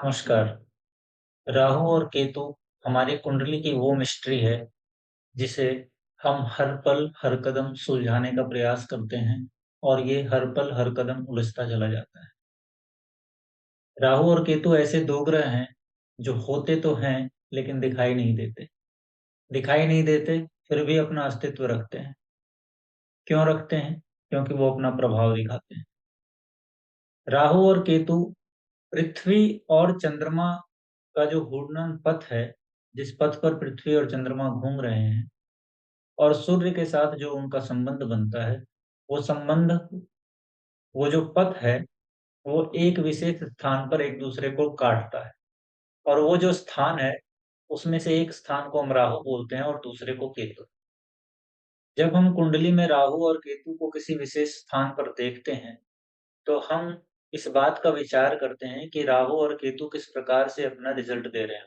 नमस्कार। राहु और केतु हमारी कुंडली की वो मिस्ट्री है जिसे हम हर पल हर कदम सुलझाने का प्रयास करते हैं और ये हर पल हर कदम उलझता चला जाता है। राहु और केतु ऐसे दो ग्रह हैं जो होते तो हैं लेकिन दिखाई नहीं देते। दिखाई नहीं देते फिर भी अपना अस्तित्व रखते हैं। क्यों रखते हैं? क्योंकि वो अपना प्रभाव दिखाते हैं। राहु और केतु पृथ्वी और चंद्रमा का जो घूर्णन पथ है, जिस पथ पर पृथ्वी और चंद्रमा घूम रहे हैं और सूर्य के साथ जो उनका संबंध बनता है, वो संबंध, वो जो पथ है, वो एक विशेष स्थान पर एक दूसरे को काटता है। और वो जो स्थान है, उसमें से एक स्थान को हम राहु बोलते हैं और दूसरे को केतु। जब हम कुंडली में राहु और केतु को किसी विशेष स्थान पर देखते हैं, तो हम इस बात का विचार करते हैं कि राहु और केतु किस प्रकार से अपना रिजल्ट दे रहे हैं।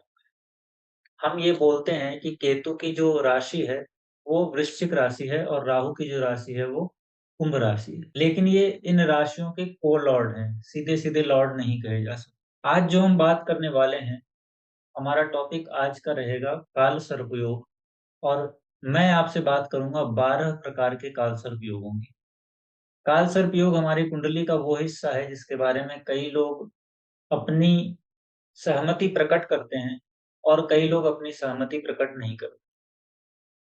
हम ये बोलते हैं कि केतु की जो राशि है, वो वृश्चिक राशि है और राहु की जो राशि है, वो कुंभ राशि है। लेकिन ये इन राशियों के को-लॉर्ड हैं, सीधे-सीधे लॉर्ड नहीं कहे जा सकते। आज जो हम बात करने वाले हैं, हमारा टॉपिक आज का रहेगा काल सर्प योग। और मैं आपसे बात करूँगा 12 प्रकार के काल सर्प योगों की। काल सर्प योग हमारी कुंडली का वो हिस्सा है जिसके बारे में कई लोग अपनी सहमति प्रकट करते हैं और कई लोग अपनी सहमति प्रकट नहीं करते।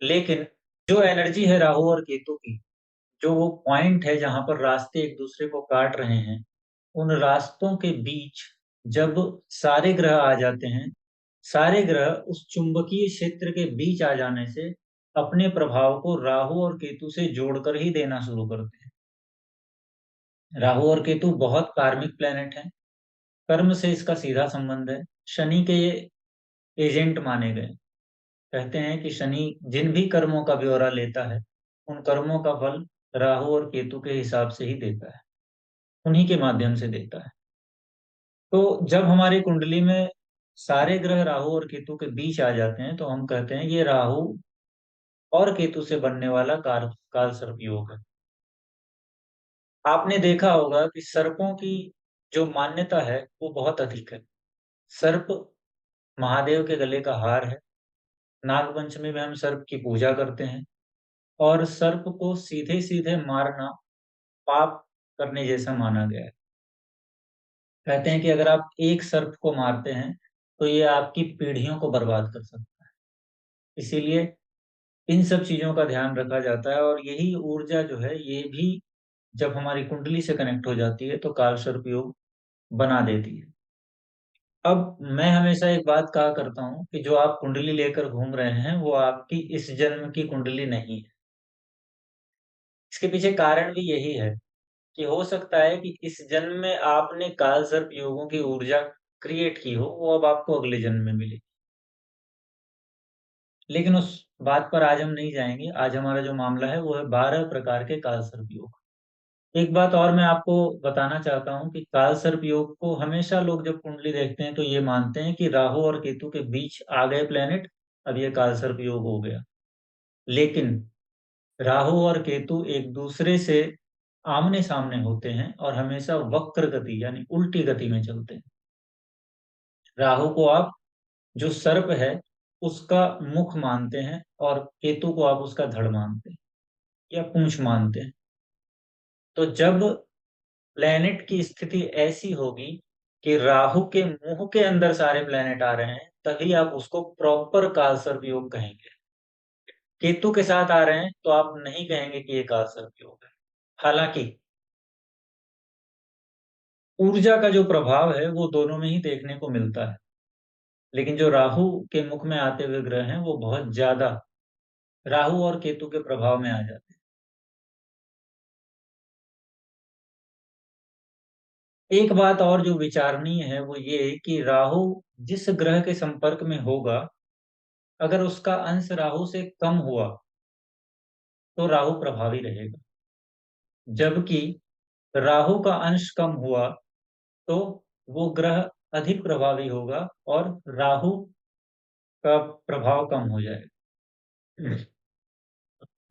लेकिन जो एनर्जी है राहु और केतु की, जो वो पॉइंट है जहाँ पर रास्ते एक दूसरे को काट रहे हैं, उन रास्तों के बीच जब सारे ग्रह आ जाते हैं, सारे ग्रह उस चुंबकीय क्षेत्र के बीच आ जाने से अपने प्रभाव को राहु और केतु से जोड़कर ही देना शुरू करते हैं। राहु और केतु बहुत कार्मिक प्लैनेट हैं, कर्म से इसका सीधा संबंध है। शनि के ये एजेंट माने गए। कहते हैं कि शनि जिन भी कर्मों का ब्यौरा लेता है, उन कर्मों का फल राहु और केतु के हिसाब से ही देता है, उन्हीं के माध्यम से देता है। तो जब हमारी कुंडली में सारे ग्रह राहु और केतु के बीच आ जाते हैं, तो हम कहते हैं ये राहु और केतु से बनने वाला काल सर्प योग है। आपने देखा होगा कि सर्पों की जो मान्यता है, वो बहुत अधिक है। सर्प महादेव के गले का हार है। नागपंचमी में हम सर्प की पूजा करते हैं और सर्प को सीधे-सीधे मारना पाप करने जैसा माना गया है। कहते हैं कि अगर आप एक सर्प को मारते हैं, तो ये आपकी पीढ़ियों को बर्बाद कर सकता है। इसीलिए इन सब चीज़ों का ध्यान रखा जाता है और यही ऊर्जा जो है, ये भी जब हमारी कुंडली से कनेक्ट हो जाती है, तो कालसर्प योग बना देती है। अब मैं हमेशा एक बात कहा करता हूँ कि जो आप कुंडली लेकर घूम रहे हैं, वो आपकी इस जन्म की कुंडली नहीं है। इसके पीछे कारण भी यही है कि हो सकता है कि इस जन्म में आपने कालसर्प योगों की ऊर्जा क्रिएट की हो, वो अब आपको अगले जन्म में मिले। लेकिन उस बात पर आज हम नहीं जाएँगे। आज हमारा जो मामला है वो है 12 प्रकार के कालसर्प योग। एक बात और मैं आपको बताना चाहता हूँ कि कालसर्प योग को हमेशा लोग जब कुंडली देखते हैं तो ये मानते हैं कि राहु और केतु के बीच आ गए प्लैनेट, अब ये कालसर्प योग हो गया। लेकिन राहु और केतु एक दूसरे से आमने-सामने होते हैं और हमेशा वक्र गति यानी उल्टी गति में चलते हैं। राहु को आप जो सर्प है, उसका मुख मानते हैं और केतु को आप उसका धड़ मानते हैं या पूँछ मानते हैं। तो जब प्लैनेट की स्थिति ऐसी होगी कि राहु के मुँह के अंदर सारे प्लैनेट आ रहे हैं, तभी आप उसको प्रॉपर कालसर्प योग कहेंगे। केतु के साथ आ रहे हैं, तो आप नहीं कहेंगे कि ये कालसर्प योग है। हालाँकि ऊर्जा का जो प्रभाव है, वो दोनों में ही देखने को मिलता है। लेकिन जो राहु के मुख में आते हुए ग्रह हैं, वो बहुत ज़्यादा राहु और केतु के प्रभाव में आ जाते हैं। एक बात और जो विचारणीय है वो ये कि राहु जिस ग्रह के संपर्क में होगा, अगर उसका अंश राहु से कम हुआ, तो राहु प्रभावी रहेगा। जबकि राहु का अंश कम हुआ, तो वो ग्रह अधिक प्रभावी होगा और राहु का प्रभाव कम हो जाएगा।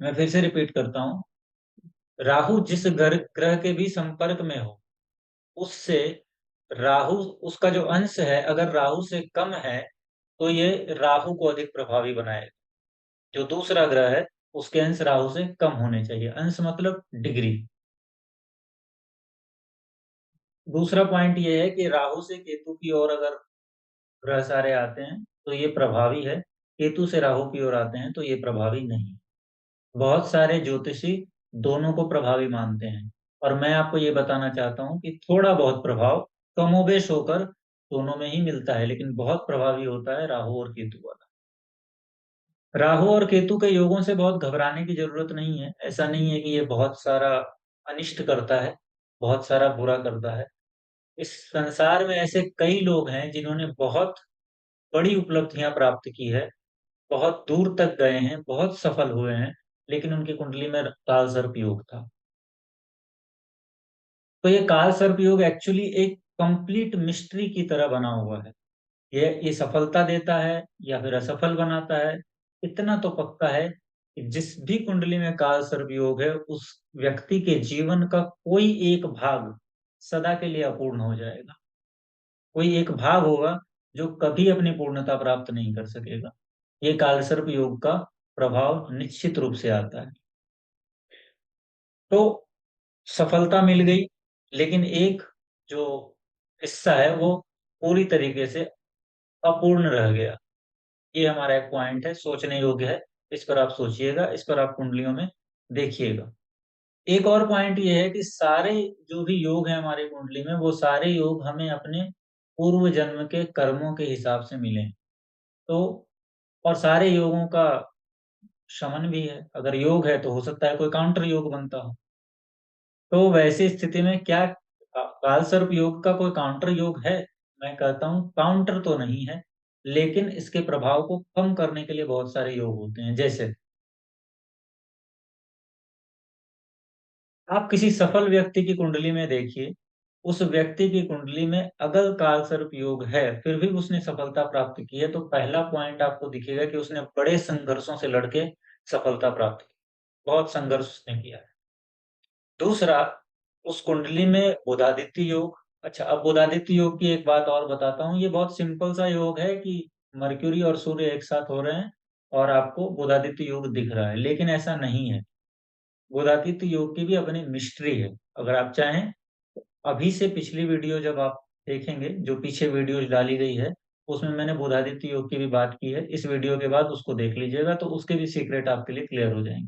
मैं फिर से रिपीट करता हूँ, राहु जिस ग्रह के भी संपर्क में हो, उससे राहु, उसका जो अंश है अगर राहु से कम है तो ये राहु को अधिक प्रभावी बनाएगा। जो दूसरा ग्रह है उसके अंश राहु से कम होने चाहिए, अंश मतलब डिग्री। दूसरा पॉइंट ये है कि राहु से केतु की ओर अगर ग्रह सारे आते हैं तो ये प्रभावी है, केतु से राहु की ओर आते हैं तो ये प्रभावी नहीं। बहुत सारे ज्योतिषी दोनों को प्रभावी मानते हैं, और मैं आपको ये बताना चाहता हूँ कि थोड़ा बहुत प्रभाव कमोबेश होकर दोनों में ही मिलता है, लेकिन बहुत प्रभावी होता है राहु और केतु वाला। राहु और केतु के योगों से बहुत घबराने की जरूरत नहीं है। ऐसा नहीं है कि ये बहुत सारा अनिष्ट करता है, बहुत सारा बुरा करता है। इस संसार में ऐसे कई लोग हैं जिन्होंने बहुत बड़ी उपलब्धियां प्राप्त की है, बहुत दूर तक गए हैं, बहुत सफल हुए हैं, लेकिन उनकी कुंडली में काल सर्प योग था। तो ये काल सर्प योग एक्चुअली एक कंप्लीट मिस्ट्री की तरह बना हुआ है। ये सफलता देता है या फिर असफल बनाता है, इतना तो पक्का है कि जिस भी कुंडली में काल सर्प योग है उस व्यक्ति के जीवन का कोई एक भाग सदा के लिए अपूर्ण हो जाएगा। कोई एक भाग होगा जो कभी अपनी पूर्णता प्राप्त नहीं कर सकेगा। ये कालसर्प योग का प्रभाव निश्चित रूप से आता है। तो सफलता मिल गई, लेकिन एक जो हिस्सा है वो पूरी तरीके से अपूर्ण रह गया। ये हमारा एक पॉइंट है, सोचने योग्य है। इस पर आप सोचिएगा, इस पर आप कुंडलियों में देखिएगा। एक और पॉइंट ये है कि सारे जो भी योग है हमारी कुंडली में, वो सारे योग हमें अपने पूर्व जन्म के कर्मों के हिसाब से मिले हैं। तो और सारे योगों का शमन भी है। अगर योग है तो हो सकता है कोई काउंटर योग बनता हो। तो वैसी स्थिति में क्या काल सर्प योग का कोई काउंटर योग है? मैं कहता हूँ काउंटर तो नहीं है, लेकिन इसके प्रभाव को कम करने के लिए बहुत सारे योग होते हैं। जैसे आप किसी सफल व्यक्ति की कुंडली में देखिए, उस व्यक्ति की कुंडली में अगर काल सर्प योग है फिर भी उसने सफलता प्राप्त की है, तो पहला पॉइंट आपको दिखेगा कि उसने बड़े संघर्षों से लड़के सफलता प्राप्त की, बहुत संघर्ष उसने किया है। दूसरा, उस कुंडली में बुधादित्य योग। अच्छा, अब बुधादित्य योग की एक बात और बताता हूँ। ये बहुत सिंपल सा योग है कि मरक्यूरी और सूर्य एक साथ हो रहे हैं और आपको बुधादित्य योग दिख रहा है, लेकिन ऐसा नहीं है। बुधादित्य योग की भी अपनी मिस्ट्री है। अगर आप चाहें तो अभी से पिछली वीडियो जब आप देखेंगे, जो पीछे वीडियो डाली गई है उसमें मैंने बुधादित्य योग की भी बात की है। इस वीडियो के बाद उसको देख लीजिएगा तो उसके भी सीक्रेट आपके लिए क्लियर हो जाएंगे।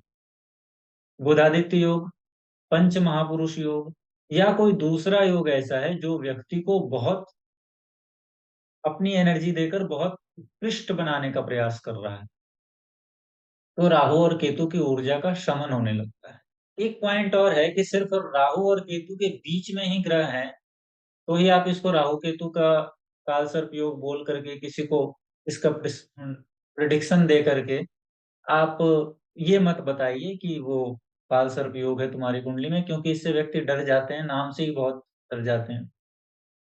बुधादित्य योग, पंच महापुरुष योग, या कोई दूसरा योग ऐसा है जो व्यक्ति को बहुत अपनी एनर्जी देकर बहुत उत्कृष्ट बनाने का प्रयास कर रहा है, तो राहु और केतु की ऊर्जा का शमन होने लगता है। एक पॉइंट और है कि सिर्फ राहु और केतु के बीच में ही ग्रह हैं तो ही आप इसको राहु केतु का काल सर्प योग बोल करके किसी को इसका प्रिडिक्शन दे करके आप ये मत बताइए कि वो काल सर्प योग है तुम्हारी कुंडली में, क्योंकि इससे व्यक्ति डर जाते हैं, नाम से ही बहुत डर जाते हैं।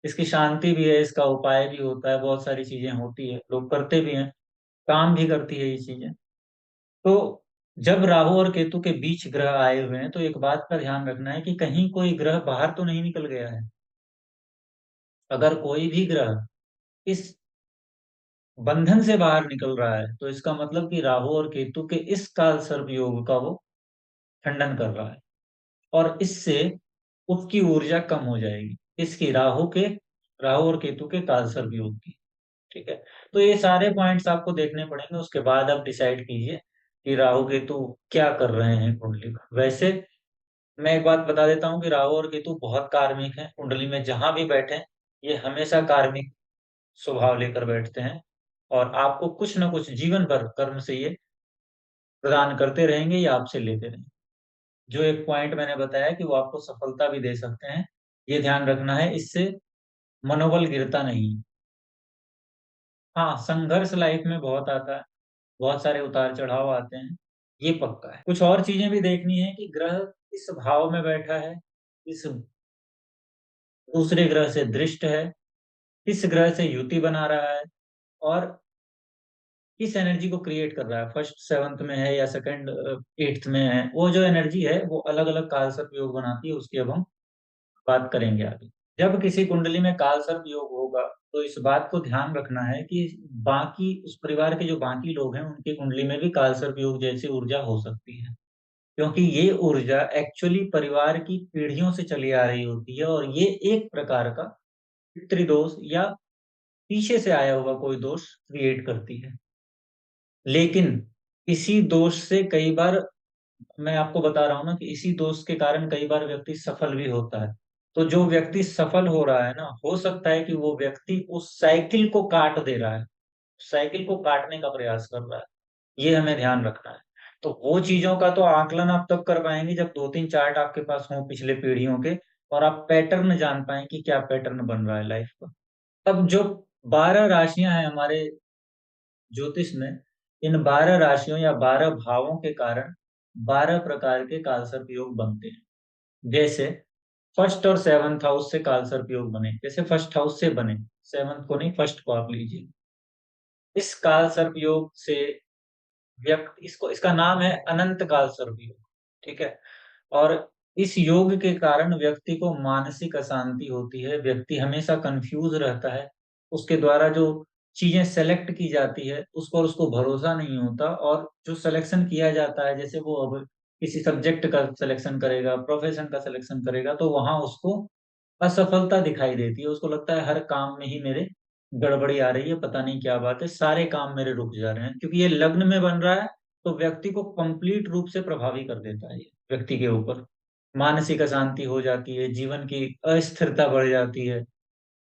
इसकी शांति भी है, इसका उपाय भी होता है, बहुत सारी चीजें होती है, लोग करते भी हैं, काम भी करती है ये चीजें। तो जब राहु और केतु के बीच ग्रह आए हुए हैं तो एक बात का ध्यान रखना है कि कहीं कोई ग्रह बाहर तो नहीं निकल गया है। अगर कोई भी ग्रह इस बंधन से बाहर निकल रहा है तो इसका मतलब कि राहु और केतु के इस काल सर्प योग का वो खंडन कर रहा है, और इससे उसकी ऊर्जा कम हो जाएगी, इसकी राहु और केतु के काल सर्प योग की। ठीक है। तो ये सारे पॉइंट्स आपको देखने पड़ेंगे, उसके बाद आप डिसाइड कीजिए कि राहु केतु क्या कर रहे हैं कुंडली में। वैसे मैं एक बात बता देता हूँ कि राहु और केतु बहुत कार्मिक हैं, कुंडली में जहां भी बैठे ये हमेशा कार्मिक स्वभाव लेकर बैठते हैं, और आपको कुछ ना कुछ जीवन भर कर्म से ये प्रदान करते रहेंगे या आपसे लेते रहेंगे। जो एक पॉइंट मैंने बताया कि वो आपको सफलता भी दे सकते हैं, ये ध्यान रखना है, इससे मनोबल गिरता नहीं। हाँ, संघर्ष लाइफ में बहुत आता है, बहुत सारे उतार चढ़ाव आते हैं, ये पक्का है। कुछ और चीजें भी देखनी है कि ग्रह किस भाव में बैठा है, किस दूसरे ग्रह से दृष्ट है, किस ग्रह से युति बना रहा है, और किस एनर्जी को क्रिएट कर रहा है, फर्स्ट सेवंथ में है या सेकंड एट्थ में है। वो जो एनर्जी है वो अलग अलग काल सर्प योग बनाती है, उसकी अब हम बात करेंगे आगे। जब किसी कुंडली में कालसर्प योग होगा, तो इस बात को ध्यान रखना है कि बाकी उस परिवार के जो बाकी लोग हैं उनकी कुंडली में भी कालसर्प योग जैसी ऊर्जा हो सकती है। क्योंकि ये ऊर्जा एक्चुअली परिवार की पीढ़ियों से चली आ रही होती है, और ये एक प्रकार का पितृदोष या पीछे से आया हुआ कोई दोष क्रिएट करती है। लेकिन इसी दोष से कई बार, मैं आपको बता रहा हूँ ना, कि इसी दोष के कारण कई बार व्यक्ति सफल भी होता है। तो जो व्यक्ति सफल हो रहा है ना, हो सकता है कि वो व्यक्ति उस साइकिल को काट दे रहा है, साइकिल को काटने का प्रयास कर रहा है। ये हमें ध्यान रखना है। तो वो चीजों का तो आकलन आप तब कर पाएंगे जब 2-3 चार्ट आपके पास हों पिछले पीढ़ियों के, और आप पैटर्न जान पाएं कि क्या पैटर्न बन रहा है लाइफ का। अब जो 12 राशियां हैं हमारे ज्योतिष में, इन 12 राशियों या 12 भावों के कारण 12 प्रकार के कालसर्प योग बनते हैं। जैसे फर्स्ट और सेवंथ हाउस से कालसर्प योग बने, जैसे फर्स्ट हाउस से बने, सेवंथ को नहीं, फर्स्ट को आप लीजिए। इस कालसर्प योग से व्यक्ति, इसको, इसका नाम है अनंत काल सर्प योग। ठीक है। और इस योग के कारण व्यक्ति को मानसिक अशांति होती है, व्यक्ति हमेशा कंफ्यूज रहता है, उसके द्वारा जो चीजें सेलेक्ट की जाती है उस पर उसको भरोसा नहीं होता, और जो सिलेक्शन किया जाता है, जैसे वो अब किसी सब्जेक्ट का सिलेक्शन करेगा, प्रोफेशन का सिलेक्शन करेगा, तो वहां उसको असफलता दिखाई देती है। उसको लगता है हर काम में ही मेरे गड़बड़ी आ रही है, पता नहीं क्या बात है, सारे काम मेरे रुक जा रहे हैं। क्योंकि ये लग्न में बन रहा है, तो व्यक्ति को कंप्लीट रूप से प्रभावी कर देता है ये व्यक्ति के ऊपर। मानसिक अशांति हो जाती है, जीवन की अस्थिरता बढ़ जाती है।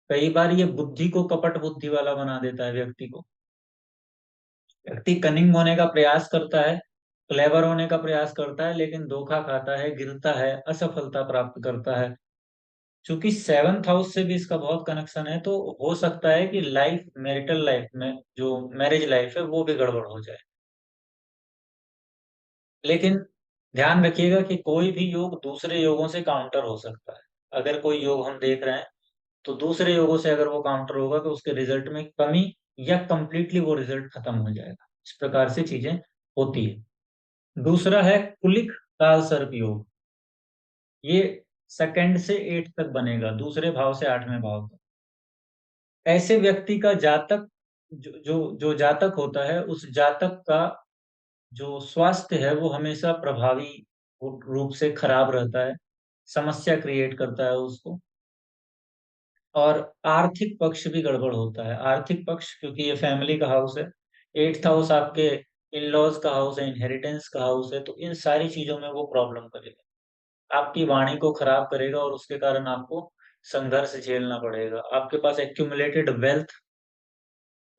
कई बार ये बुद्धि को कपट बुद्धि वाला बना देता है व्यक्ति को। व्यक्ति कनिंग होने का प्रयास करता है, क्लेवर होने का प्रयास करता है, लेकिन धोखा खाता है, गिरता है, असफलता प्राप्त करता है। चूंकि सेवंथ हाउस से भी इसका बहुत कनेक्शन है, तो हो सकता है कि लाइफ, मैरिटल लाइफ में जो मैरिज लाइफ है वो भी गड़बड़ हो जाए। लेकिन ध्यान रखिएगा कि कोई भी योग दूसरे योगों से काउंटर हो सकता है। अगर कोई योग हम देख रहे हैं, तो दूसरे योगों से अगर वो काउंटर होगा तो उसके रिजल्ट में कमी या कंप्लीटली वो रिजल्ट खत्म हो जाएगा। इस प्रकार से चीजें होती है। दूसरा है कुलिक काल सर्प योग। ये सेकंड से 8 तक बनेगा, दूसरे भाव से 8वें भाव तक। ऐसे व्यक्ति का जातक, जो जातक होता है, उस जातक का जो स्वास्थ्य है वो हमेशा प्रभावी रूप से खराब रहता है, समस्या क्रिएट करता है उसको। और आर्थिक पक्ष भी गड़बड़ होता है। आर्थिक पक्ष, क्योंकि ये फैमिली का हाउस है, 8th हाउस आपके इन लॉज का हाउस है, इनहेरिटेंस का हाउस है, तो इन सारी चीजों में वो प्रॉब्लम करेगा, आपकी वाणी को खराब करेगा, और उसके कारण आपको संघर्ष झेलना पड़ेगा। आपके पास एक्यूमुलेटेड वेल्थ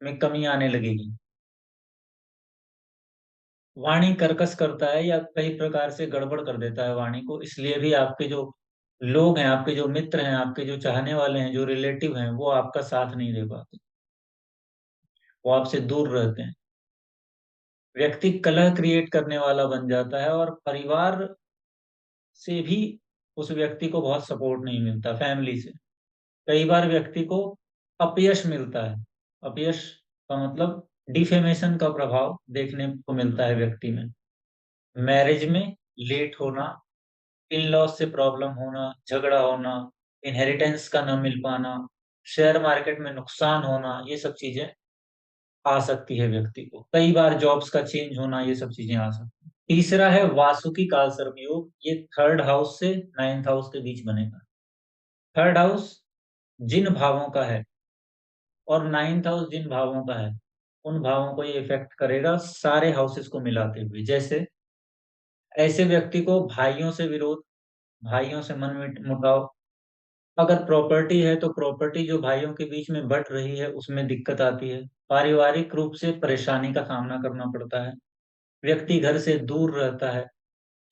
में कमी आने लगेगी। वाणी कर्कश करता है या कई प्रकार से गड़बड़ कर देता है वाणी को, इसलिए भी आपके जो लोग हैं, आपके जो मित्र हैं, आपके जो चाहने वाले हैं, जो रिलेटिव हैं, वो आपका साथ नहीं दे पाते, वो आपसे दूर रहते हैं। व्यक्ति कलह क्रिएट करने वाला बन जाता है, और परिवार से भी उस व्यक्ति को बहुत सपोर्ट नहीं मिलता, फैमिली से। कई बार व्यक्ति को अपयश मिलता है। अपयश का मतलब डिफेमेशन का प्रभाव देखने को मिलता है व्यक्ति में। मैरिज में लेट होना, इन लॉज से प्रॉब्लम होना, झगड़ा होना, इनहेरिटेंस का न मिल पाना, शेयर मार्केट में नुकसान होना, ये सब चीजें आ सकती है व्यक्ति को। कई बार जॉब्स का चेंज होना, ये सब चीजें आ सकती हैं। तीसरा है वासुकी काल सर्प योग। ये थर्ड हाउस से 9th हाउस के बीच बनेगा। थर्ड हाउस जिन भावों का है, और 9th हाउस जिन भावों का है, उन भावों को ये इफेक्ट करेगा सारे हाउसेस को मिलाते हुए। जैसे ऐसे व्यक्ति को भाइयों से विरोध, भाइयों से मन मुटाव, अगर प्रॉपर्टी है तो प्रॉपर्टी जो भाइयों के बीच में बट रही है उसमें दिक्कत आती है, पारिवारिक रूप से परेशानी का सामना करना पड़ता है, व्यक्ति घर से दूर रहता है,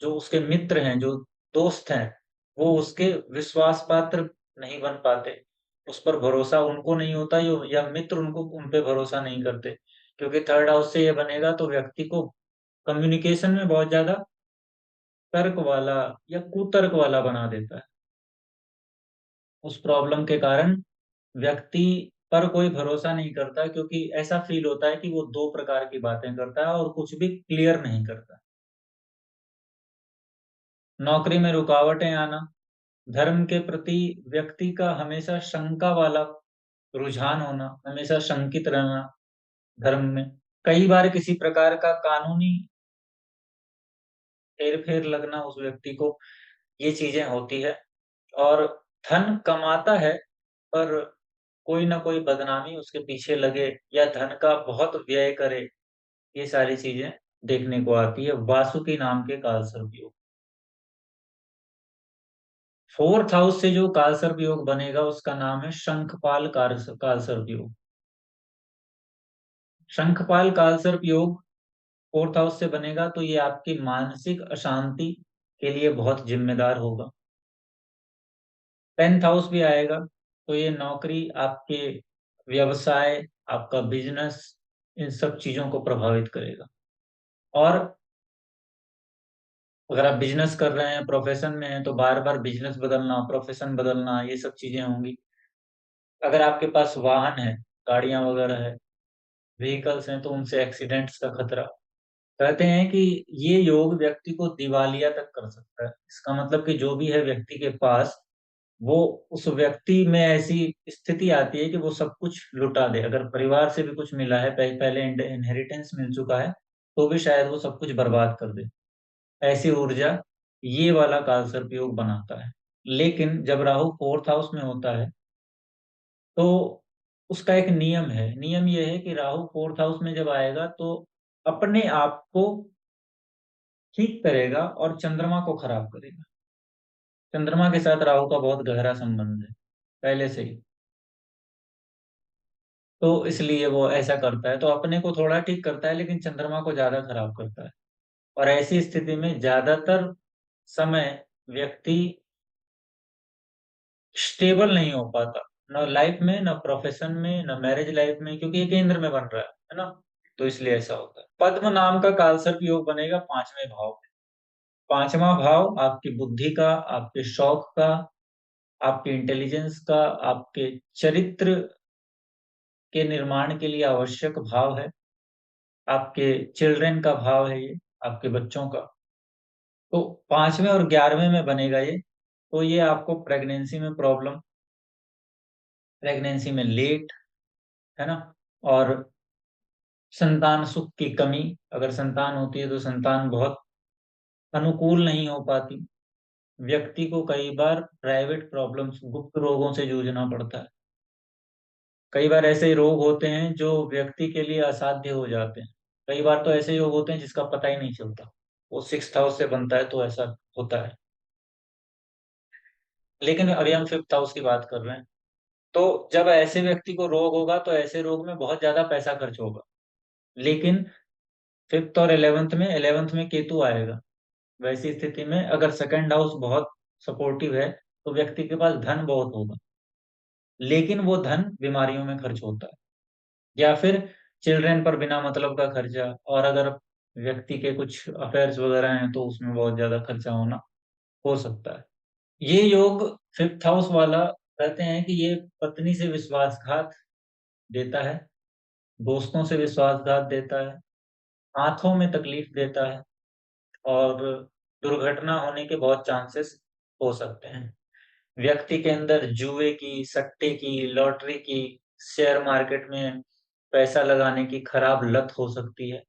जो उसके मित्र हैं, जो दोस्त हैं, वो उसके विश्वास पात्र नहीं बन पाते, उस पर भरोसा उनको नहीं होता, या मित्र उनको, उन पे भरोसा नहीं करते। क्योंकि थर्ड हाउस से ये बनेगा तो व्यक्ति को कम्युनिकेशन में बहुत ज्यादा तर्क वाला या कुतर्क वाला बना देता है। उस प्रॉब्लम के कारण व्यक्ति पर कोई भरोसा नहीं करता, क्योंकि ऐसा फील होता है कि वो दो प्रकार की बातें करता है और कुछ भी क्लियर नहीं करता। नौकरी में रुकावटें आना, धर्म के प्रति व्यक्ति का हमेशा शंका वाला रुझान होना, हमेशा शंकित रहना धर्म में, कई बार किसी प्रकार का कानूनी हेर-फेर लगना उस व्यक्ति को, ये चीज़ें होती है। और धन कमाता है, पर कोई न कोई बदनामी उसके पीछे लगे या धन का बहुत व्यय करे, ये सारी चीज़ें देखने को आती है वासुकी नाम के कालसर्प योग। 4th हाउस से जो कालसर्प योग बनेगा उसका नाम है शंखपाल कालसर्प योग। शंखपाल कालसर्प योग 4th हाउस से बनेगा तो ये आपकी मानसिक अशांति के लिए बहुत ज़िम्मेदार होगा। 10th हाउस भी आएगा तो ये नौकरी, आपके व्यवसाय, आपका बिज़नेस, इन सब चीज़ों को प्रभावित करेगा। और अगर आप बिज़नेस कर रहे हैं, प्रोफ़ेशन में हैं, तो बार-बार बिज़नेस बदलना, प्रोफ़ेशन बदलना, ये सब चीज़ें होंगी। अगर आपके पास वाहन है, गाड़ियाँ वग़ैरह है, व्हीकल्स हैं, तो उनसे एक्सीडेंट्स का खतरा। कहते हैं कि ये योग व्यक्ति को दिवालिया तक कर सकता है। इसका मतलब कि जो भी है व्यक्ति के पास, वो उस व्यक्ति में ऐसी स्थिति आती है कि वो सब कुछ लुटा दे। अगर परिवार से भी कुछ मिला है, पहले इनहेरिटेंस मिल चुका है, तो भी शायद वो सब कुछ बर्बाद कर दे। ऐसी ऊर्जा ये वाला कालसर्प योग बनाता है। लेकिन जब राहु 4th हाउस में होता है, तो उसका एक नियम है। नियम ये है कि राहु 4th हाउस में जब आएगा तो अपने आप को ठीक करेगा और चंद्रमा को खराब करेगा। चंद्रमा के साथ राहु का बहुत गहरा संबंध है, पहले से ही। तो इसलिए वो ऐसा करता है, तो अपने को थोड़ा ठीक करता है लेकिन चंद्रमा को ज़्यादा खराब करता है। और ऐसी स्थिति में ज़्यादातर समय व्यक्ति स्टेबल नहीं हो पाता, ना लाइफ में, ना प्रोफ़ेशन में, ना मैरिज लाइफ में, क्योंकि ये केंद्र में बन रहा है ना? तो इसलिए ऐसा होता है। पद्म नाम का कालसर्प योग बनेगा 5वें भाव में। 5वाँ भाव आपकी बुद्धि का, आपके शौक का, आपके इंटेलिजेंस का, आपके चरित्र के निर्माण के लिए आवश्यक भाव है। आपके चिल्ड्रन का भाव है ये, आपके बच्चों का। तो 5वें और 11वें में बनेगा ये, तो ये आपको प्रेगनेंसी में प्रॉब्लम, प्रेगनेंसी में लेट, है ना? और संतान सुख की कमी, अगर संतान होती है तो संतान बहुत अनुकूल नहीं हो पाती। व्यक्ति को कई बार प्राइवेट प्रॉब्लम्स, गुप्त रोगों से जूझना पड़ता है। कई बार ऐसे रोग होते हैं जो व्यक्ति के लिए असाध्य हो जाते हैं। कई बार तो ऐसे योग होते हैं जिसका पता ही नहीं चलता। वो 6th हाउस से बनता है तो ऐसा होता है। लेकिन अभी हम 5th हाउस की बात कर रहे हैं। तो जब ऐसे व्यक्ति को रोग होगा तो ऐसे रोग में बहुत ज़्यादा पैसा खर्च होगा। लेकिन 5th और 11th में केतु आएगा। वैसी स्थिति में अगर 2nd हाउस बहुत सपोर्टिव है, तो व्यक्ति के पास धन बहुत होगा। लेकिन वो धन बीमारियों में खर्च होता है। या फिर चिल्ड्रन पर बिना मतलब का खर्चा, और अगर व्यक्ति के कुछ अफेयर्स वगैरह हैं तो उसमें बहुत ज़्यादा खर्चा होना हो सकता है। ये योग 5th हाउस वाला, कहते हैं कि ये पत्नी से विश्वासघात देता है, दोस्तों से विश्वासघात देता है, आँखों में तकलीफ देता है और दुर्घटना होने के बहुत चांसेस हो सकते हैं। व्यक्ति के अंदर जुए की, सट्टे की, लॉटरी की, शेयर मार्केट में पैसा लगाने की खराब लत हो सकती है।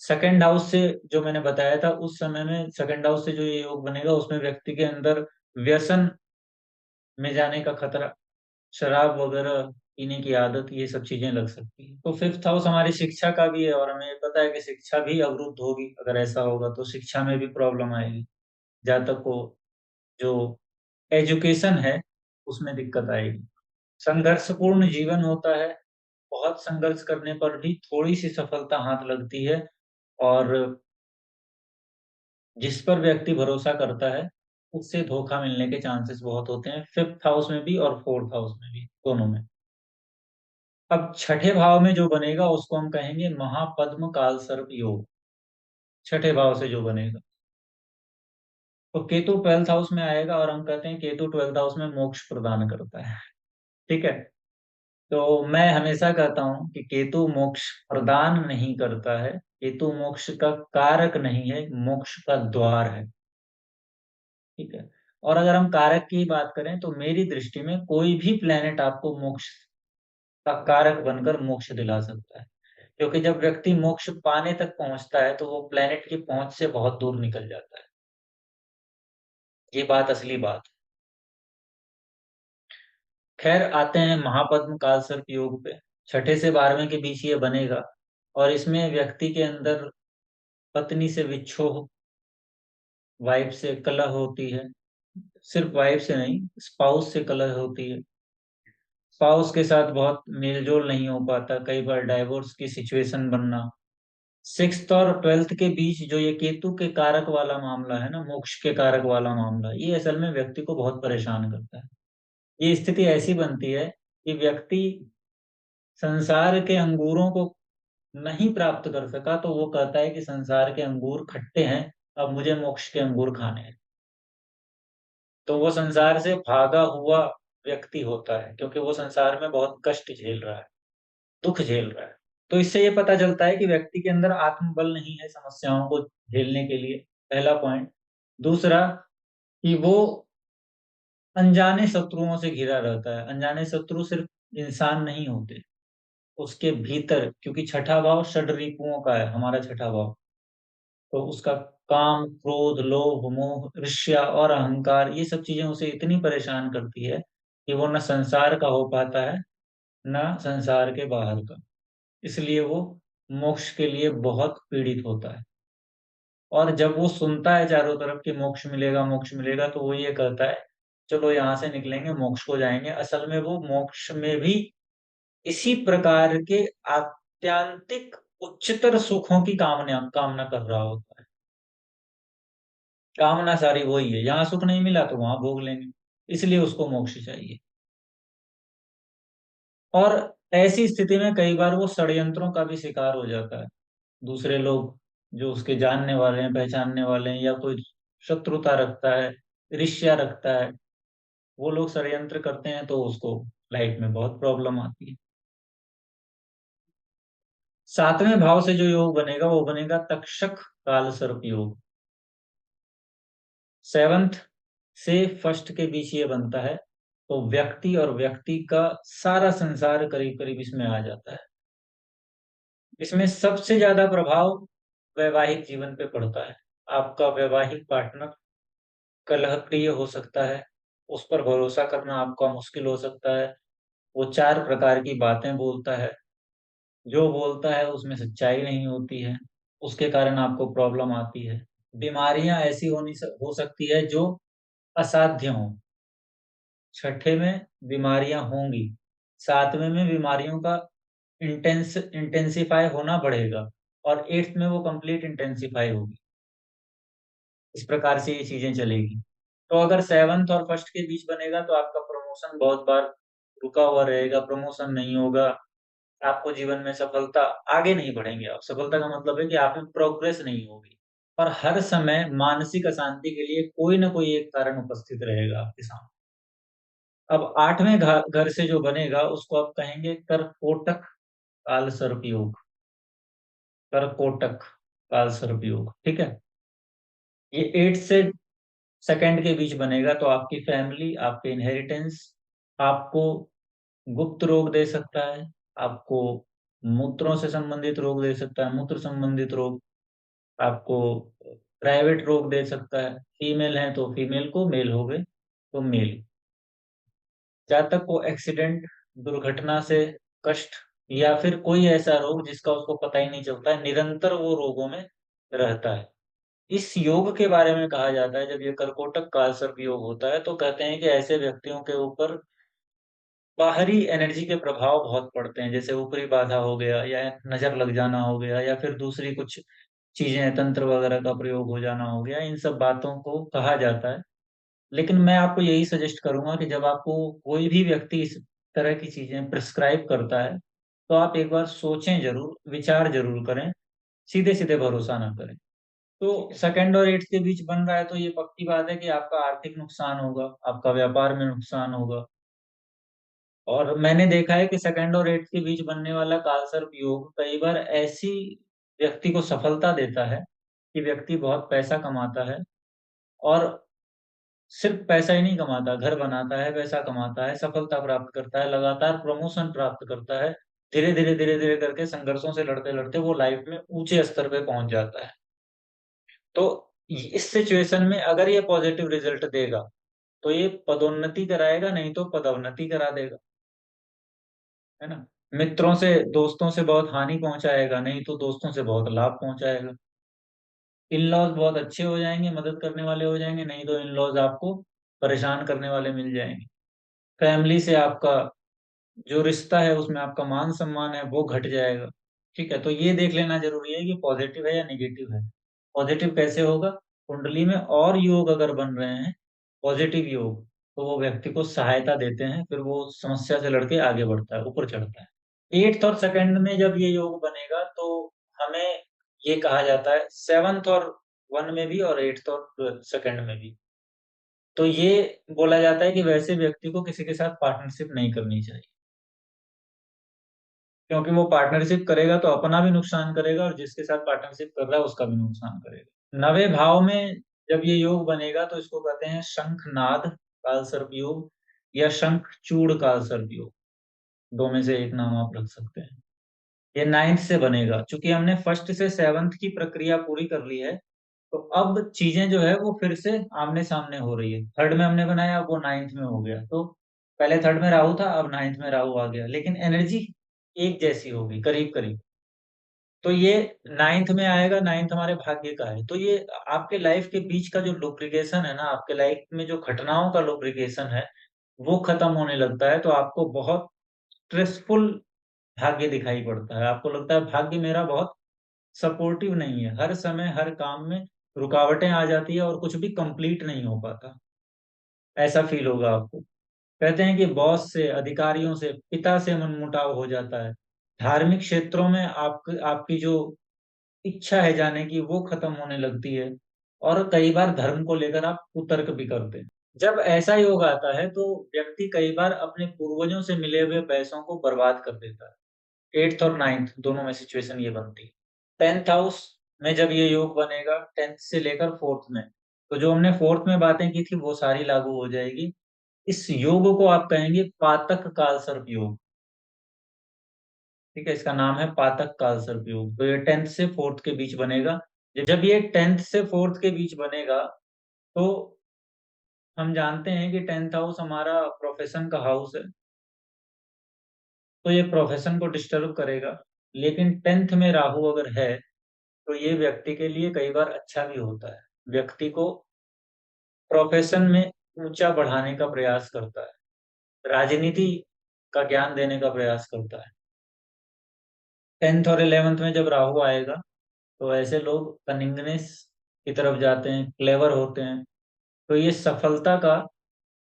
2nd हाउस से जो मैंने बताया था, उस समय में 2nd हाउस से जो ये योग बनेगा उसमें व्यक्ति के अंदर व्यसन में जाने का खतरा, शराब वगैरह पीने की आदत, ये सब चीज़ें लग सकती हैं। तो 5th हाउस हमारी शिक्षा का भी है और हमें पता है कि शिक्षा भी अवरुद्ध होगी, अगर ऐसा होगा तो शिक्षा में भी प्रॉब्लम आएगी। जहाँ तक वो जो एजुकेशन है, उसमें दिक्कत आएगी। संघर्षपूर्ण जीवन होता है, बहुत संघर्ष करने पर भी थोड़ी-सी सफलता हाथ लगती है और जिस पर व्यक्ति भरोसा करता है, उससे धोखा मिलने के चांसेस बहुत होते हैं, 5th हाउस में भी और 4th हाउस में भी, दोनों में। अब छठे भाव में जो बनेगा उसको हम कहेंगे महापद्म कालसर्प योग, छठे भाव से जो बनेगा। तो केतु 12th हाउस में आएगा और हम कहते हैं केतु 12th हाउस में मोक्ष प्रदान करता है, ठीक है? तो मैं हमेशा कहता हूँ कि केतु मोक्ष प्रदान नहीं करता है, केतु मोक्ष का कारक नहीं है, मोक्ष का द्वार है, ठीक है? और अगर हम कारक की बात करें तो मेरी दृष्टि में कोई भी प्लेनेट आपको मोक्ष का कारक बनकर मोक्ष दिला सकता है। क्योंकि जब व्यक्ति मोक्ष पाने तक पहुंचता है तो वो प्लेनेट की पहुंच से बहुत दूर निकल जाता है। ये बात असली बात है। खैर आते हैं महापद्म काल सर्प योग पे। छठे से 12वें के बीच ये बनेगा और इसमें व्यक्ति के अंदर पत्नी से विच्छोह, वाइफ से कलह होती है। सिर्फ वाइफ से नहीं, स्पाउस से कलह होती है। स्पाउस के साथ बहुत मेलजोल नहीं हो पाता, कई बार डाइवोर्स की सिचुएशन बनना। सिक्स्थ और ट्वेल्थ के बीच जो ये केतु के कारक वाला मामला है ना, मोक्ष के कारक वाला मामला, ये असल में व्यक्ति को बहुत परेशान करता है। ये स्थिति ऐसी बनती है कि व्यक्ति संसार के अंगूरों को नहीं प्राप्त कर सका तो वो कहता है कि संसार के अंगूर खट्टे हैं, अब मुझे मोक्ष के अंगूर खाने हैं। तो वो संसार से भागा हुआ व्यक्ति होता है, क्योंकि वो संसार में बहुत कष्ट झेल रहा है, दुख झेल रहा है। तो इससे ये पता चलता है कि व्यक्ति के अंदर आत्मबल नहीं है समस्याओं को झेलने के लिए, पहला पॉइंट। दूसरा, कि वो अनजाने शत्रुओं से घिरा रहता है। अनजाने शत्रु सिर्फ इंसान नहीं होते, उसके भीतर, क्योंकि छठा भाव षड्रिपुओं का है, हमारा छठा भाव, तो उसका काम, क्रोध, लोभ, मोह, ईर्ष्या और अहंकार, ये सब चीजें उसे इतनी परेशान करती है कि वो न संसार का हो पाता है, न संसार के बाहर का। इसलिए वो मोक्ष के लिए बहुत पीड़ित होता है। और जब वो सुनता है चारों तरफ कि मोक्ष मिलेगा, मोक्ष मिलेगा, तो वो ये कहता है चलो यहाँ से निकलेंगे, मोक्ष को जाएंगे। असल में वो मोक्ष में भी इसी प्रकार के आत्यांतिक उच्चतर सुखों की कामना कामना कर रहा होता है। कामना सारी वही है, यहाँ सुख नहीं मिला तो वहां भोग लेंगे, इसलिए उसको मोक्ष चाहिए। और ऐसी स्थिति में कई बार वो षड्यंत्रों का भी शिकार हो जाता है। दूसरे लोग जो उसके जानने वाले हैं, पहचानने वाले हैं, या कोई शत्रुता रखता है, ईर्ष्या रखता है, वो लोग षड्यंत्र करते हैं तो उसको लाइफ में बहुत प्रॉब्लम आती है। सातवें भाव से जो योग बनेगा वो बनेगा तक्षक काल सर्प योग। सेवंथ से फर्स्ट के बीच ये बनता है, तो व्यक्ति और व्यक्ति का सारा संसार करीब करीब इसमें आ जाता है। इसमें सबसे ज्यादा प्रभाव वैवाहिक जीवन पे पड़ता है। आपका वैवाहिक पार्टनर कलहप्रिय हो सकता है, उस पर भरोसा करना आपका मुश्किल हो सकता है। वो चार प्रकार की बातें बोलता है, जो बोलता है उसमें सच्चाई नहीं होती है, उसके कारण आपको प्रॉब्लम आती है। बीमारियां ऐसी हो सकती है जो असाध्य हो। छठे में बीमारियां होंगी, सातवें में बीमारियों का इंटेंसिफाई होना बढ़ेगा, और एट्थ में वो कंप्लीट इंटेंसिफाई होगी। इस प्रकार से ये चीजें चलेगी। तो अगर सेवंथ और फर्स्ट के बीच बनेगा तो आपका प्रमोशन बहुत बार रुका हुआ रहेगा, प्रमोशन नहीं होगा, आपको जीवन में सफलता, आगे नहीं बढ़ेंगे आप। सफलता का मतलब है कि आप में प्रोग्रेस नहीं होगी। और हर समय मानसिक अशांति के लिए कोई ना कोई एक कारण उपस्थित रहेगा आपके सामने। अब आठवें घर से जो बनेगा उसको आप कहेंगे करकोटक काल सर्प योग। करकोटक काल सर्प योग, ठीक है। ये एट से सेकंड के बीच बनेगा तो आपकी फैमिली, आपके इनहेरिटेंस, आपको गुप्त रोग दे सकता है, आपको मूत्रों से संबंधित रोग दे सकता है, मूत्र संबंधित रोग, आपको प्राइवेट रोग दे सकता है। फीमेल है तो फीमेल को, मेल हो गए तो मेल। जहाँ तक वो एक्सीडेंट, दुर्घटना से कष्ट, या फिर कोई ऐसा रोग जिसका उसको पता ही नहीं चलता है, निरंतर वो रोगों में रहता है। इस योग के बारे में कहा जाता है, जब ये कर्कोटक काल सर्प योग होता है तो कहते हैं कि ऐसे व्यक्तियों के ऊपर बाहरी एनर्जी के प्रभाव बहुत पड़ते हैं, जैसे ऊपरी बाधा हो गया, या नजर लग जाना हो गया, या फिर दूसरी कुछ चीजें, तंत्र वगैरह का प्रयोग हो जाना हो गया, इन सब बातों को कहा जाता है। लेकिन मैं आपको यही सजेस्ट करूंगा कि जब आपको कोई भी व्यक्ति इस तरह की चीजें प्रिस्क्राइब करता है तो आप एक बार सोचें जरूर, विचार जरूर करें, सीधे सीधे भरोसा ना करें। तो सेकंड और एट्थ के बीच बन रहा है तो ये पक्की बात है कि आपका आर्थिक नुकसान होगा, आपका व्यापार में नुकसान होगा। और मैंने देखा है कि सेकंड और एट्थ के बीच बनने वाला कालसर्प योग कई बार ऐसी व्यक्ति को सफलता देता है कि व्यक्ति बहुत पैसा कमाता है, और सिर्फ पैसा ही नहीं कमाता, घर बनाता है, पैसा कमाता है, सफलता प्राप्त करता है, लगातार प्रमोशन प्राप्त करता है। धीरे धीरे करके संघर्षों से लड़ते लड़ते वो लाइफ में ऊंचे स्तर पे पहुंच जाता है। तो इस सिचुएशन में अगर ये पॉजिटिव रिजल्ट देगा तो ये पदोन्नति कराएगा, नहीं तो पदोन्नति करा देगा, है ना। मित्रों से, दोस्तों से बहुत हानि पहुंचाएगा, नहीं तो दोस्तों से बहुत लाभ पहुंचाएगा। इन लॉज बहुत अच्छे हो जाएंगे, मदद करने वाले हो जाएंगे, नहीं तो इन लॉज आपको परेशान करने वाले मिल जाएंगे। फैमिली से आपका जो रिश्ता है उसमें आपका मान सम्मान है वो घट जाएगा। ठीक है, तो ये देख लेना जरूरी है कि पॉजिटिव है या निगेटिव है। पॉजिटिव कैसे होगा? कुंडली में और योग अगर बन रहे हैं, पॉजिटिव योग, तो वो व्यक्ति को सहायता देते हैं, फिर वो समस्या से लड़के आगे बढ़ता है, ऊपर चढ़ता है। एट्थ और सेकंड में जब ये योग बनेगा तो हमें ये कहा जाता है, सेवंथ और वन में भी और एट्थ और सेकंड में भी, तो ये बोला जाता है कि वैसे व्यक्ति को किसी के साथ पार्टनरशिप नहीं करनी चाहिए, क्योंकि वो पार्टनरशिप करेगा तो अपना भी नुकसान करेगा और जिसके साथ पार्टनरशिप कर रहा है उसका भी नुकसान करेगा। नवे भाव में जब ये योग बनेगा तो इसको कहते हैं शंखनाद कालसर्प योग या शंख चूड़ कालसर्प योग। दो में से एक नाम आप रख सकते हैं। ये नाइन्थ से बनेगा, चूंकि हमने फर्स्ट से सेवंथ की प्रक्रिया पूरी कर ली है, तो अब चीजें जो है वो फिर से आमने सामने हो रही है। थर्ड में हमने बनाया, अब वो नाइन्थ में हो गया, तो पहले थर्ड में राहु था, अब नाइन्थ में राहु आ गया, लेकिन एनर्जी एक जैसी होगी करीब करीब। तो ये नाइन्थ में आएगा, नाइन्थ हमारे भाग्य का है, तो ये आपके लाइफ के बीच का जो लुब्रिकेशन है ना, आपके लाइफ में जो घटनाओं का लुब्रिकेशन है वो खत्म होने लगता है, तो आपको बहुत स्ट्रेसफुल भाग्य दिखाई पड़ता है। आपको लगता है भाग्य मेरा बहुत सपोर्टिव नहीं है, हर समय हर काम में रुकावटें आ जाती है और कुछ भी कंप्लीट नहीं हो पाता, ऐसा फील होगा आपको। कहते हैं कि बॉस से, अधिकारियों से, पिता से मनमुटाव हो जाता है। धार्मिक क्षेत्रों में आपकी जो इच्छा है जाने की वो खत्म होने लगती है, और कई बार धर्म को लेकर आप कुतर्क भी करते हैं। जब ऐसा योग आता है तो व्यक्ति कई बार अपने पूर्वजों से मिले हुए पैसों को बर्बाद कर देता है। एट्थ और नाइन्थ दोनों में सिचुएशन ये बनती है। टेंथ हाउस में जब ये योग बनेगा, टेंथ से लेकर फोर्थ में, तो जो हमने फोर्थ में बातें की थी वो सारी लागू हो जाएगी। इस योग को आप कहेंगे पातक काल सर्प योग। ठीक है, इसका नाम है पातक काल सर्प योग। तो ये टेंथ से फोर्थ के बीच बनेगा। जब ये टेंथ से फोर्थ के बीच बनेगा तो हम जानते हैं कि टेंथ हाउस हमारा प्रोफेशन का हाउस है, तो ये प्रोफेशन को डिस्टर्ब करेगा। लेकिन टेंथ में राहु अगर है तो ये व्यक्ति के लिए कई बार अच्छा भी होता है। व्यक्ति को प्रोफेशन में ऊंचा बढ़ाने का प्रयास करता है, राजनीति का ज्ञान देने का प्रयास करता है। टेंथ और इलेवेंथ में जब राहु आएगा तो ऐसे लोग कनिंगनेस की तरफ जाते हैं, क्लेवर होते हैं, तो ये सफलता का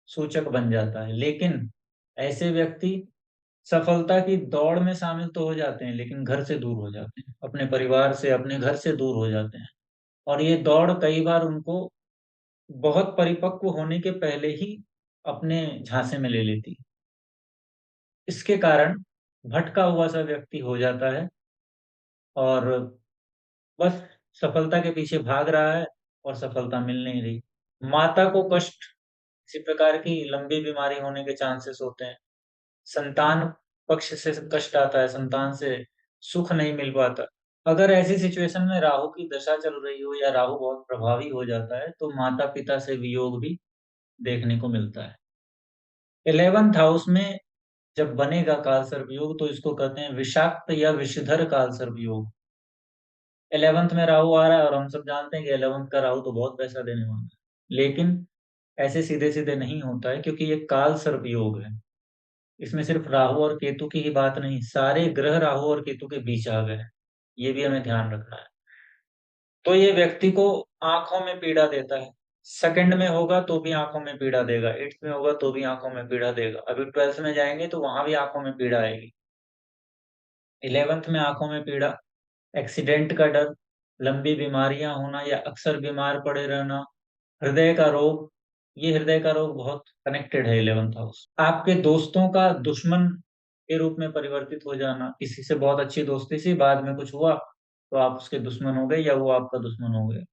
सूचक बन जाता है। लेकिन ऐसे व्यक्ति सफलता की दौड़ में शामिल तो हो जाते हैं, लेकिन घर से दूर हो जाते हैं, अपने परिवार से, अपने घर से दूर हो जाते हैं। और ये दौड़ कई बार उनको बहुत परिपक्व होने के पहले ही अपने झांसे में ले लेती है। इसके कारण भटका हुआ सा व्यक्ति हो जाता है और बस सफलता के पीछे भाग रहा है और सफलता मिल नहीं रही। माता को कष्ट, किसी प्रकार की लंबी बीमारी होने के चांसेस होते हैं। संतान पक्ष से कष्ट आता है, संतान से सुख नहीं मिल पाता। अगर ऐसी सिचुएशन में राहु की दशा चल रही हो या राहु बहुत प्रभावी हो जाता है तो माता पिता से वियोग भी देखने को मिलता है। 11th हाउस में जब बनेगा काल सर्प योग तो इसको कहते हैं विषाक्त या विषधर काल सर्प योग। 11th में राहु आ रहा है और हम सब जानते हैं कि 11th का राहु तो बहुत पैसा देने वाला है, लेकिन ऐसे सीधे सीधे नहीं होता है, क्योंकि ये काल सर्प योग है। इसमें सिर्फ राहु और केतु की ही बात नहीं, सारे ग्रह राहु और केतु के बीच आ गए हैं, ये भी हमें ध्यान रखना है। तो ये व्यक्ति को आंखों में पीड़ा देता है। सेकंड में होगा तो भी आंखों में पीड़ा देगा, एट्थ में होगा तो भी आंखों में पीड़ा देगा, अभी ट्वेल्थ में जाएंगे तो वहां भी आंखों में पीड़ा आएगी। 11th में आंखों में पीड़ा, एक्सीडेंट का डर, लंबी बीमारियां होना या अक्सर बीमार पड़े रहना, हृदय का रोग। ये हृदय का रोग बहुत कनेक्टेड है 11th हाउस। आपके दोस्तों का दुश्मन के रूप में परिवर्तित हो जाना, किसी से बहुत अच्छी दोस्ती थी, बाद में कुछ हुआ तो आप उसके दुश्मन हो गए या वो आपका दुश्मन हो गया।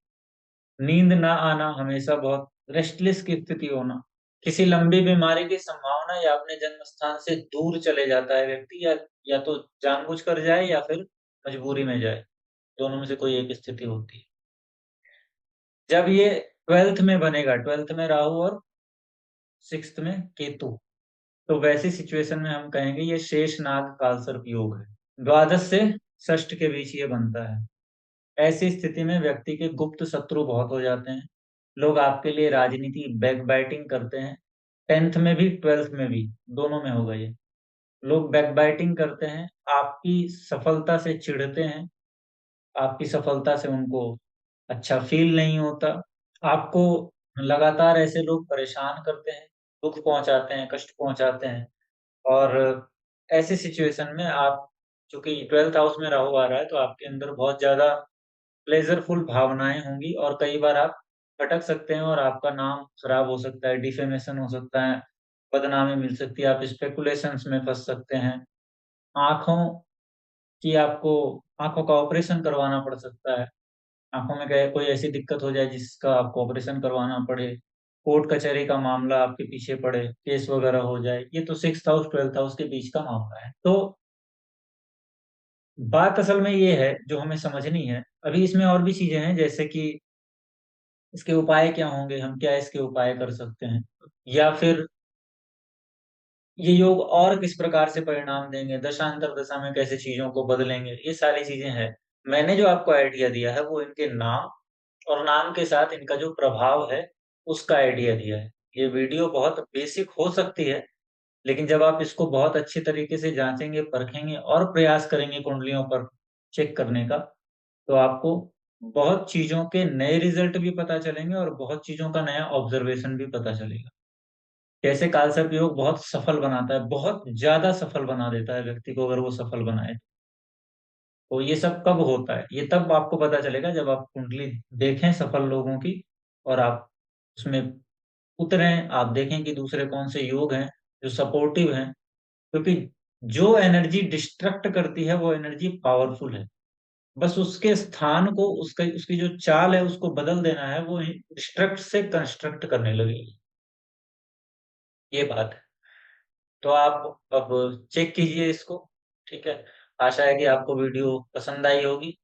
नींद ना आना, हमेशा बहुत रेस्टलेस की स्थिति होना, किसी लंबी बीमारी की संभावना या अपने जन्म स्थान से दूर चले जाता है व्यक्ति या तो जानबूझकर जाए या फिर मजबूरी में जाए, दोनों में से कोई एक स्थिति होती है। जब ये 12th में बनेगा, 12th में राहु और 6th में केतु, तो वैसी सिचुएशन में हम कहेंगे ये शेष नाग कालसर्प योग है। द्वादश से षष्ठ के बीच ये बनता है। ऐसी स्थिति में व्यक्ति के गुप्त शत्रु बहुत हो जाते हैं। लोग आपके लिए राजनीति बैकबाइटिंग करते हैं। 10th में भी 12th में भी दोनों में होगा ये। लोग बैकबाइटिंग करते हैं, आपकी सफलता से चिढ़ते हैं, आपकी सफलता से उनको अच्छा फील नहीं होता। आपको लगातार ऐसे लोग परेशान करते हैं, दुख पहुंचाते हैं, कष्ट पहुंचाते हैं। और ऐसी सिचुएशन में आप, चूंकि 12th हाउस में राहु आ रहा है, तो आपके अंदर बहुत ज्यादा प्लेजरफुल भावनाएं होंगी और कई बार आप भटक सकते हैं और आपका नाम खराब हो सकता है, डिफेमेशन हो सकता है, बदनामी मिल सकती है, आप स्पेकुलेशंस में फंस सकते हैं। आंखों की आपको आंखों का ऑपरेशन करवाना पड़ सकता है। आंखों में कहीं कोई ऐसी दिक्कत हो जाए जिसका आपको ऑपरेशन करवाना पड़े, कोर्ट कचहरी का मामला आपके पीछे पड़े, केस वगैरह हो जाए। ये तो 6th हाउस 12th हाउस के बीच का मामला है। तो बात असल में ये है जो हमें समझनी है। अभी इसमें और भी चीजें हैं, जैसे कि इसके उपाय क्या होंगे, हम क्या इसके उपाय कर सकते हैं, या फिर ये योग और किस प्रकार से परिणाम देंगे, दशांतर दशा में कैसे चीजों को बदलेंगे, ये सारी चीजें हैं। मैंने जो आपको आइडिया दिया है वो इनके नाम और नाम के साथ इनका जो प्रभाव है उसका आइडिया दिया है। ये वीडियो बहुत बेसिक हो सकती है, लेकिन जब आप इसको बहुत अच्छे तरीके से जांचेंगे, परखेंगे और प्रयास करेंगे कुंडलियों पर चेक करने का, तो आपको बहुत चीजों के नए रिजल्ट भी पता चलेंगे और बहुत चीजों का नया ऑब्जर्वेशन भी पता चलेगा। कैसे कालसर्प योग बहुत सफल बनाता है, बहुत ज्यादा सफल बना देता है व्यक्ति को, अगर वो सफल बनाए। तो ये सब कब होता है, ये तब आपको पता चलेगा जब आप कुंडली देखें सफल लोगों की, और आप उसमें उतरें, आप देखें कि दूसरे कौन से योग हैं जो सपोर्टिव हैं। क्योंकि जो एनर्जी डिस्ट्रक्ट करती है वो एनर्जी पावरफुल है। बस उसके स्थान को, उसका उसकी जो चाल है उसको बदल देना है, वो डिस्ट्रक्ट से कंस्ट्रक्ट करने लगेगी। ये बात है। तो आप अब चेक कीजिए इसको। ठीक है। आशा है कि आपको वीडियो पसंद आई होगी।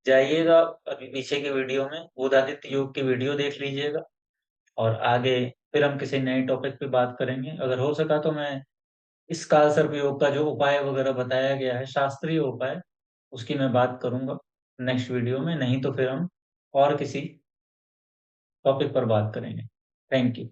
जाइएगा अभी पीछे की वीडियो में बुधादित्य योग की वीडियो देख लीजिएगा, और आगे फिर हम किसी नए टॉपिक पे बात करेंगे। अगर हो सका तो मैं इस काल सर्प योग का जो उपाय वगैरह बताया गया है, शास्त्रीय उपाय, उसकी मैं बात करूंगा नेक्स्ट वीडियो में। नहीं तो फिर हम और किसी टॉपिक पर बात करेंगे। Thank you.